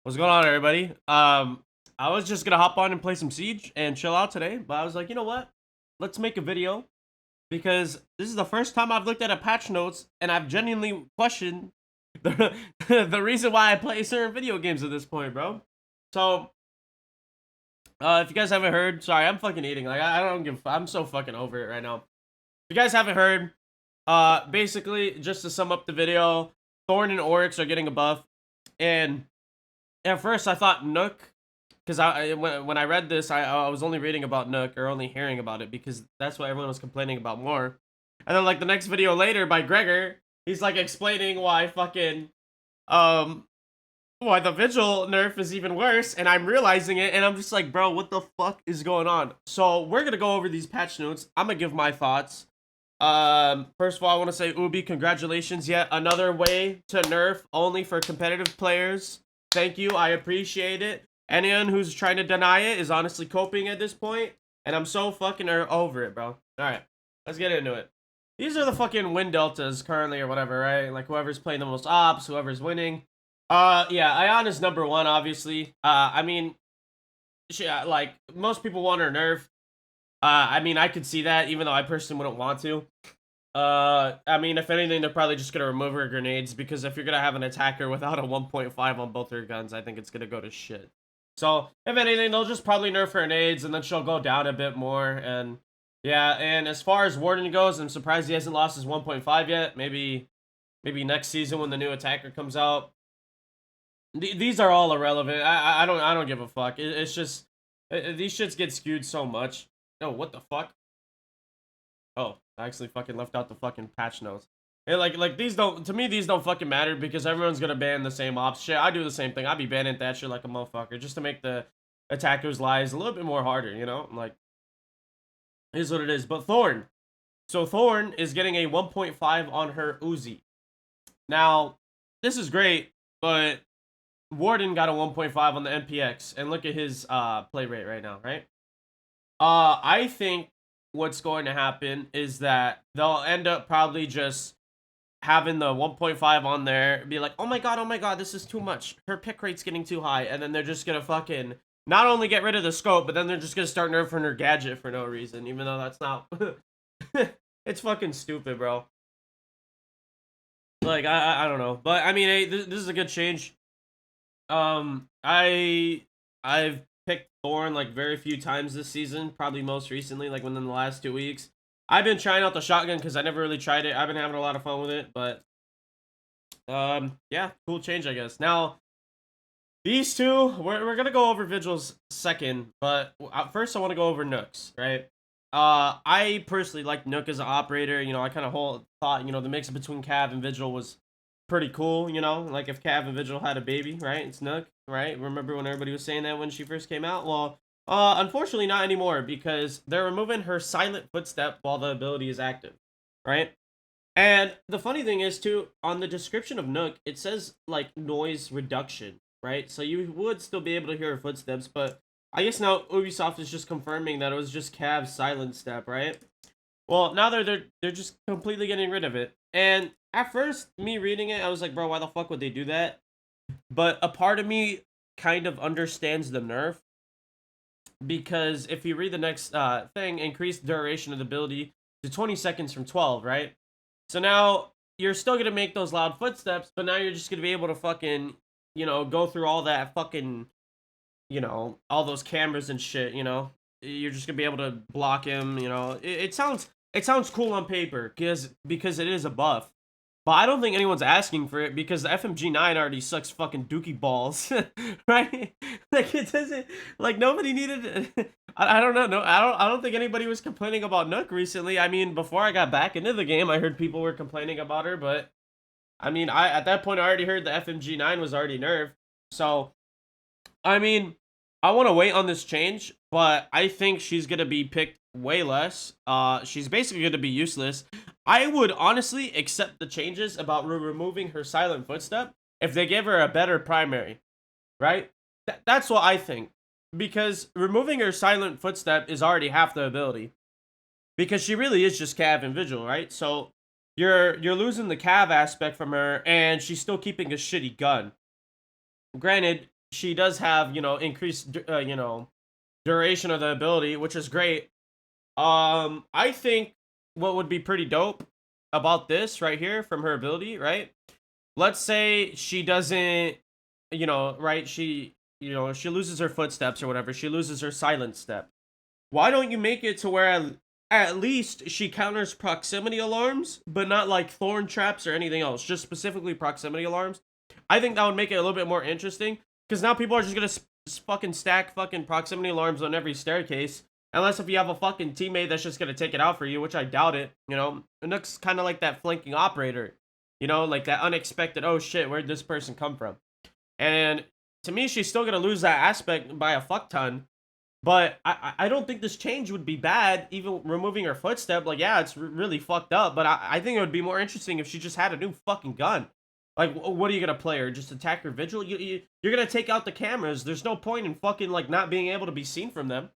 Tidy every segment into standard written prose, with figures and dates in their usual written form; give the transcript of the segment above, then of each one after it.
What's going on, everybody? I was just gonna hop on and play some Siege and chill out today, but I was like, you know what? Let's make a video because this is the first time I've looked at a patch notes and I've genuinely questioned the the reason why I play certain video games at this point, bro. So, if you guys haven't heard, sorry, I'm fucking eating. Like, I don't give. I'm so fucking over it right now. If you guys haven't heard, basically, just to sum up the video, Thorn and Oryx are getting a buff, and at first I thought Nook, because when I read this, I was only reading about Nook or only hearing about it because that's what everyone was complaining about more. And then like the next video later by Gregor, he's like explaining why fucking um why the Vigil nerf is even worse, and I'm realizing it, and I'm just like, bro, what the fuck is going on? So we're gonna go over these patch notes. I'm gonna give my thoughts. First of all, I want to say Ubi, congratulations, yet another way to nerf only for competitive players. Thank you, I appreciate it. Anyone who's trying to deny it is honestly coping at this point, and I'm so fucking over it, bro. Alright, let's get into it. These are the fucking win deltas currently or whatever, right? Like whoever's playing the most ops, whoever's winning. Yeah, Ion is number one, obviously. I mean, like, most people want her nerf. I mean, I could see that, even though I personally wouldn't want to. I mean, if anything, they're probably just gonna remove her grenades, because if you're gonna have an attacker without a 1.5 on both her guns, I think it's gonna go to shit. So, if anything, they'll just probably nerf her nades, and then she'll go down a bit more, and yeah, and as far as Warden goes, I'm surprised he hasn't lost his 1.5 yet. Maybe next season when the new attacker comes out. These are all irrelevant. I don't give a fuck. It's just, these shits get skewed so much. Oh, what the fuck? Oh, I actually fucking left out the fucking patch notes. And like these don't, to me, these don't fucking matter because everyone's gonna ban the same ops shit. I do the same thing. I'd be banning that shit like a motherfucker just to make the attackers' lives a little bit more harder, you know? I'm like, here's what it is. But Thorn. So Thorn is getting a 1.5 on her Uzi. Now, this is great, but Warden got a 1.5 on the MPX, and look at his play rate right now, right? I think what's going to happen is that they'll end up probably just having the 1.5 on there, be like, oh my god, this is too much. Her pick rate's getting too high, and then they're just gonna fucking not only get rid of the scope, but then they're just gonna start nerfing her gadget for no reason, even though that's not. It's fucking stupid, bro. Like, I don't know, but I mean, hey, this is a good change. I've picked Thorn like very few times this season, probably most recently, like within the last 2 weeks. I've been trying out the shotgun because I never really tried it. I've been having a lot of fun with it, but yeah, cool change, I guess. Now, these two, we're gonna go over Vigil's second, but first I want to go over Nook's, right? I personally like Nook as an operator. You know, I kind of thought, you know, the mix between Cav and Vigil was pretty cool, you know? Like, if Cav and Vigil had a baby, right? It's Nook, right? Remember when everybody was saying that when she first came out? Well, unfortunately not anymore, because they're removing her silent footstep while the ability is active, right? And the funny thing is, too, on the description of Nook, it says, like, noise reduction, right? So you would still be able to hear her footsteps, but I guess now Ubisoft is just confirming that it was just Cav's silent step, right? Well, now they're just completely getting rid of it. And at first, me reading it, I was like, bro, why the fuck would they do that? But a part of me kind of understands the nerf, because if you read the next thing, increased duration of the ability to 20 seconds from 12, right? So now you're still going to make those loud footsteps, but now you're just going to be able to fucking, you know, go through all that fucking, you know, all those cameras and shit, you know? You're just going to be able to block him, you know? It sounds cool on paper because it is a buff. But I don't think anyone's asking for it because the FMG9 already sucks fucking dookie balls, right? Like, it doesn't, like, nobody needed. I don't know. No, I don't think anybody was complaining about Nook recently. I mean, before I got back into the game, I heard people were complaining about her, but I mean, at that point I already heard the FMG9 was already nerfed. So, I mean, I want to wait on this change, but I think she's gonna be picked way less. She's basically gonna be useless. I would honestly accept the changes about removing her silent footstep if they give her a better primary, right? That's what I think, because removing her silent footstep is already half the ability, because she really is just Cav and Vigil, right? So you're losing the Cav aspect from her, and she's still keeping a shitty gun. Granted, she does have, you know, increased, you know, duration of the ability, which is great. I think what would be pretty dope about this right here from her ability, right? Let's say she doesn't, you know, right? You know, she loses her footsteps or whatever. She loses her silent step. Why don't you make it to where at least she counters proximity alarms, but not like thorn traps or anything else, just specifically proximity alarms? I think that would make it a little bit more interesting because now people are just gonna fucking stack fucking proximity alarms on every staircase. Unless if you have a fucking teammate that's just gonna take it out for you, which I doubt it. You know, Nook's kind of like that flanking operator. You know, like that unexpected. Oh shit, where'd this person come from? And to me, she's still gonna lose that aspect by a fuck ton. But I don't think this change would be bad, even removing her footstep. Like, yeah, it's really fucked up, but I think it would be more interesting if she just had a new fucking gun. Like, what are you gonna play her? Just attack her Vigil? You're gonna take out the cameras. There's no point in fucking, like, not being able to be seen from them.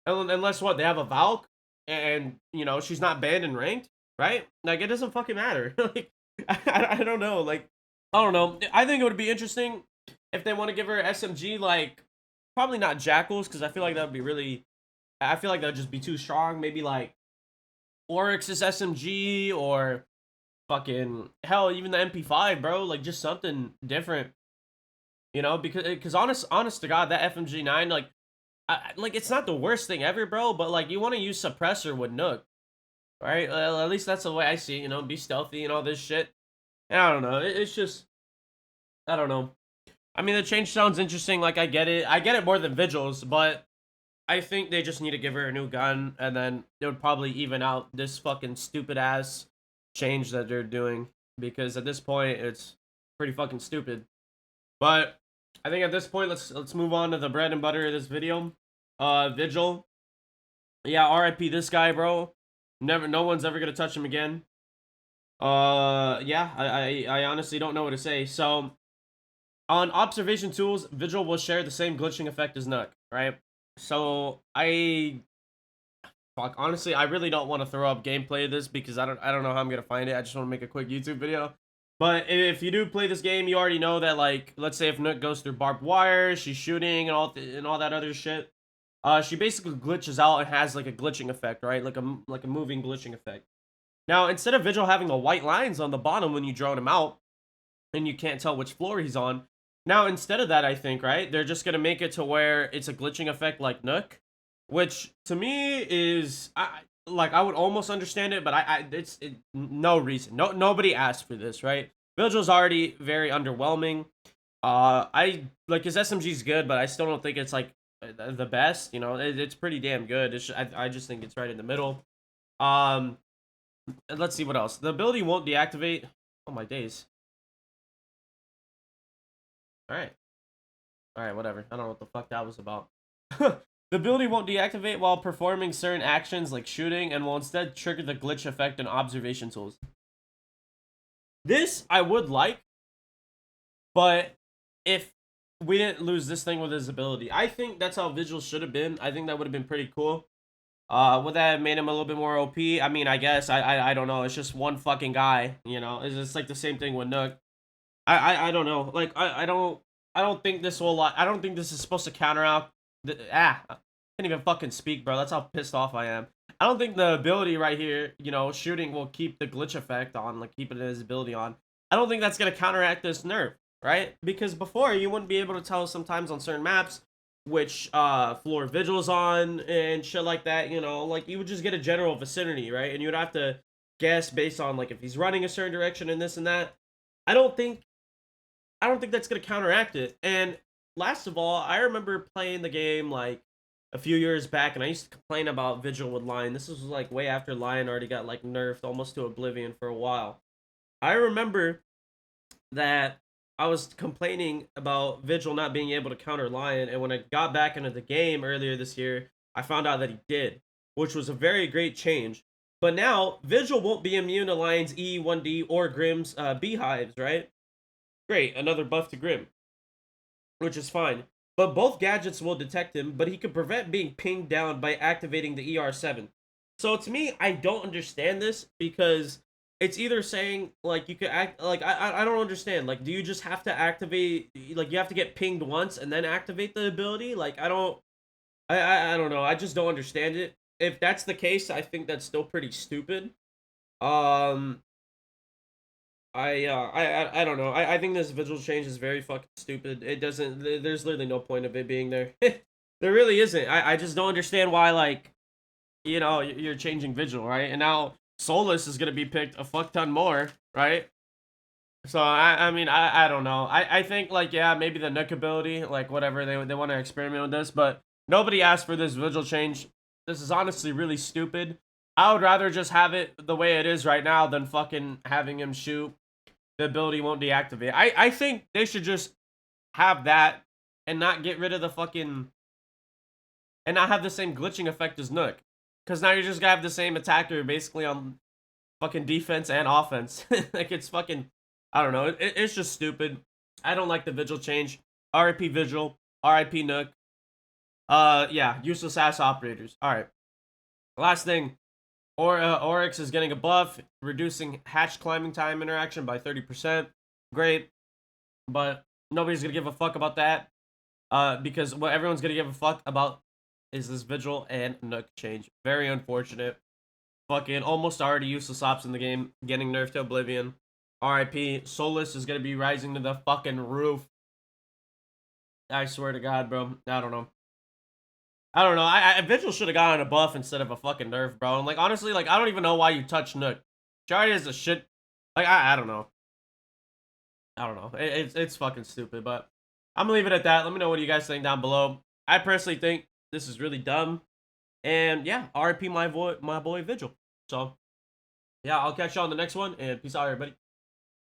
Unless, what, they have a Valk, and, you know, she's not banned and ranked, right? Like, it doesn't fucking matter. Like, I don't know. Like, I don't know. I think it would be interesting if they want to give her SMG, like, probably not Jackals, because I feel like that would be really... I feel like that would just be too strong. Maybe, like, Oryx's SMG, or fucking... Hell, even the MP5, bro. Like, just something different. You know? Because honest to God, that FMG9, like... like, it's not the worst thing ever, bro, but, like, you want to use Suppressor with Nook. Right? At least that's the way I see it, you know? Be stealthy and all this shit. And I don't know. It's just... I don't know. I mean, the change sounds interesting. Like, I get it. I get it more than Vigils, but I think they just need to give her a new gun, and then it would probably even out this fucking stupid-ass change that they're doing. Because at this point, it's pretty fucking stupid. But I think at this point, let's move on to the bread and butter of this video. Vigil. Yeah, RIP this guy, bro. No one's ever gonna touch him again. Yeah, I honestly don't know what to say. So, on observation tools, Vigil will share the same glitching effect as Nook, right? So, fuck, honestly, I really don't want to throw up gameplay of this because I don't know how I'm gonna find it. I just want to make a quick YouTube video. But if you do play this game, you already know that, like, let's say if Nook goes through barbed wire, she's shooting and all that other shit. She basically glitches out and has like a glitching effect, right? Like a moving glitching effect. Now, instead of Vigil having the white lines on the bottom when you drone him out, and you can't tell which floor he's on, now instead of that, I think, right, they're just gonna make it to where it's a glitching effect like Nook, which to me is, like, I would almost understand it, but it's no reason. Nobody asked for this, right? Vigil's already very underwhelming. I like his SMG's good, but I still don't think it's like the best. You know, it's pretty damn good. I just think it's right in the middle. Let's see what else. The ability won't deactivate. Oh my days. All right, whatever. I don't know what the fuck that was about. The ability won't deactivate while performing certain actions like shooting, and will instead trigger the glitch effect in observation tools. This I would like, but if we didn't lose this thing with his ability, I think that's how Vigil should have been. I think that would have been pretty cool. Would that have made him a little bit more OP? I mean, I guess. I don't know. It's just one fucking guy, you know? It's just like the same thing with Nook. I don't know. Like, I don't think this will, I don't think this is supposed to counteract I can't even fucking speak, bro. That's how pissed off I am. I don't think the ability right here, you know, shooting will keep the glitch effect on, like, keep it his ability on. I don't think that's gonna counteract this nerf, right? Because before, you wouldn't be able to tell sometimes on certain maps which floor Vigil's on and shit like that, you know? Like, you would just get a general vicinity, right? And you would have to guess based on, like, if he's running a certain direction and this and that. I don't think that's gonna counteract it. And last of all, I remember playing the game like a few years back, and I used to complain about Vigil with Lion. This was like way after Lion already got like nerfed almost to oblivion for a while. I remember that I was complaining about Vigil not being able to counter Lion, and when I got back into the game earlier this year, I found out that he did, which was a very great change. But now, Vigil won't be immune to Lion's E, 1D, or Grimm's beehives, right? Great, another buff to Grimm, which is fine. But both gadgets will detect him, but he can prevent being pinged down by activating the ER7. So to me, I don't understand this, because it's either saying like you could act like I don't understand. Like, do you just have to activate like you have to get pinged once and then activate the ability? Like, I don't know. I just don't understand it. If that's the case, I think that's still pretty stupid. Um, I don't know. I think this Vigil change is very fucking stupid. It doesn't. There's literally no point of it being there. There really isn't. I just don't understand why, like, you know, you're changing Vigil, right? And now Solus is gonna be picked a fuck ton more, right? So I mean I don't know. I think like yeah maybe the Nook ability like whatever they want to experiment with this, but nobody asked for this Vigil change. This is honestly really stupid. I would rather just have it the way it is right now than fucking having him shoot. The ability won't deactivate. I think they should just have that and not get rid of the fucking and not have the same glitching effect as Nook. Because now you're just gonna have the same attacker basically on fucking defense and offense. Like it's fucking, I don't know. It's just stupid. I don't like the Vigil change. RIP Vigil. RIP Nook. Yeah, useless ass operators. All right. Last thing. Oryx is getting a buff, reducing hatch climbing time interaction by 30%. Great, but nobody's gonna give a fuck about that. Because what everyone's gonna give a fuck about is this Vigil and Nook change. Very unfortunate. Fucking almost already useless ops in the game, getting nerfed to oblivion. RIP. Solus is gonna be rising to the fucking roof. I swear to God, bro. I don't know. I don't know. Vigil should have gotten a buff instead of a fucking nerf, bro. And like honestly, like I don't even know why you touch Nook. Charlie is a shit. Like I don't know. I don't know. It's fucking stupid, but I'm gonna leave it at that. Let me know what you guys think down below. I personally think this is really dumb. And yeah, RIP my boy Vigil. So yeah, I'll catch you on the next one, and peace out, everybody.